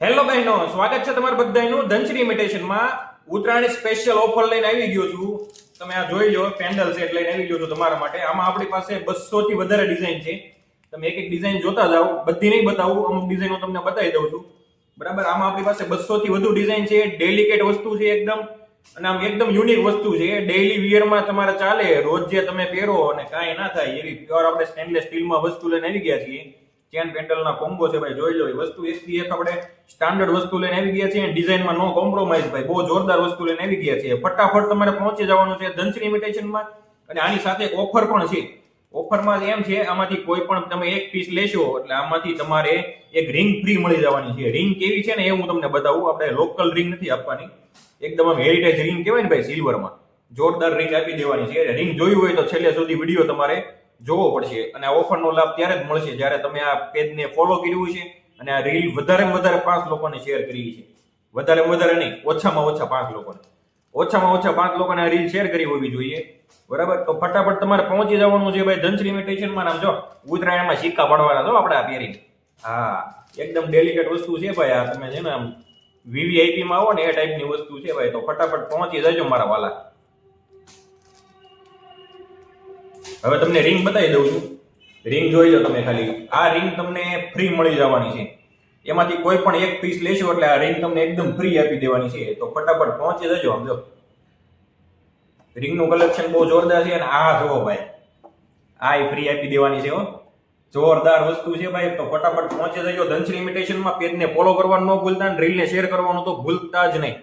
Hello બહેનો, સ્વાગત છે તમારા બધાનું ધનશ્રી ઇમિટેશનમાં. ઉત્તરાયણ સ્પેશિયલ ઓફર લઈને આવી ગયો છું. તમે આ જોઈ લો, પેન્ડલ સેટ લઈને આવી ગયો છું તમારા માટે. આમાં આપણી પાસે 200 થી વધારે ડિઝાઇન છે. તમે એક એક ડિઝાઇન જોતા જાઓ. બધી નહીં બતાવું, અમુક ડિઝાઇન હું તમને બતાવી દઉં છું. બરાબર, આમાં આપણી પાસે 200 થી વધુ ડિઝાઇન છે. ડેલિકેટ વસ્તુ છે એકદમ, અને આમ એકદમ યુનિક વસ્તુ છે. ડેઈલી વિયરમાં તમારે ચાલે, રોજ જે તમે પહેરો અને કાંઈ ના થાય એવી પ્યોર આપણે સ્ટેનલેસ સ્ટીલમાં વસ્તુ લઈને આવી ગયા છીએ. ચેન પેન્ડલના કોમ્બો છે ભાઈ, જોઈ લો. વસ્તુ એકથી એક આપણે સ્ટાન્ડર્ડ વસ્તુ લઈને આવી ગયા છીએ. ડિઝાઇનમાં નો કોમ્પ્રોમાઇઝ ભાઈ, બહુ જોરદાર વસ્તુ લઈને આવી ગયા છીએ. ફટાફટ તમારે પહોંચી જવાનું છે ધનશ્રી ઇમિટેશનમાં. અને આની સાથે એક ઓફર પણ છે. ઓફરમાં એમ છે, આમાંથી કોઈ પણ તમે એક પીસ લેશો એટલે આમાંથી તમારે એક રિંગ ફ્રી મળી જવાની છે. રિંગ કેવી છે ને એ હું તમને બતાવું. આપણે લોકલ રિંગ નથી આપવાની, એકદમ આમ હેરિટેજ રિંગ કહેવાય ને ભાઈ, સિલ્વરમાં જોરદાર રિંગ આપી દેવાની છે. રિંગ જોઈ હોય તો છેલ્લે સુધી વિડીયો તમારે જોવો પડશે. અને આ ઓફરનો લાભ ત્યારે જ મળશે જ્યારે તમે આ પેજને ફોલો કર્યું છે અને આ રીલ વધારેમાં વધારે 5 લોકોને શેર કરી છે. વધારેમાં વધારે નહીં, ઓછામાં ઓછા 5 લોકોને, ઓછામાં ઓછા 5 લોકોને આ રીલ શેર કરી હોવી જોઈએ. બરાબર, તો ફટાફટ તમારે પહોંચી જવાનું છે ભાઈ ધનશ્રી ઇમિટેશનમાં. આમ જો, ઉત્તરાયણમાં સિક્કા પડવાના છો આપણે આ પહેરીને. હા, એકદમ ડેલિકેટ વસ્તુ છે ભાઈ. આ તમે છે ને આમ વીવીઆઈપી માં આવો ને એ ટાઈપની વસ્તુ છે ભાઈ. તો ફટાફટ પહોંચી જજો મારા વાલા. હવે તમને રિંગ બતાવી દઉં છું. રિંગ જોઈ લો તમે ખાલી. આ રિંગ તમને ફ્રી મળી જવાની છે. એમાંથી કોઈ પણ એક પીસ લેશો એટલે આ રિંગ તમને એકદમ ફ્રી આપી દેવાની છે. તો ફટાફટ પહોંચી જજો. આમ જો, રિંગનું કલેક્શન બહુ જોરદાર છે. અને આ જોવો ભાઈ, આ ફ્રી આપી દેવાની છે હો. જોરદાર વસ્તુ છે ભાઈ. તો ફટાફટ પહોંચી જજો ધનશ્રી ઇમિટેશનમાં. પેજને ફોલો કરવાનું ન ભૂલતા, અને રીલને શેર કરવાનું તો ભૂલતા જ નહીં.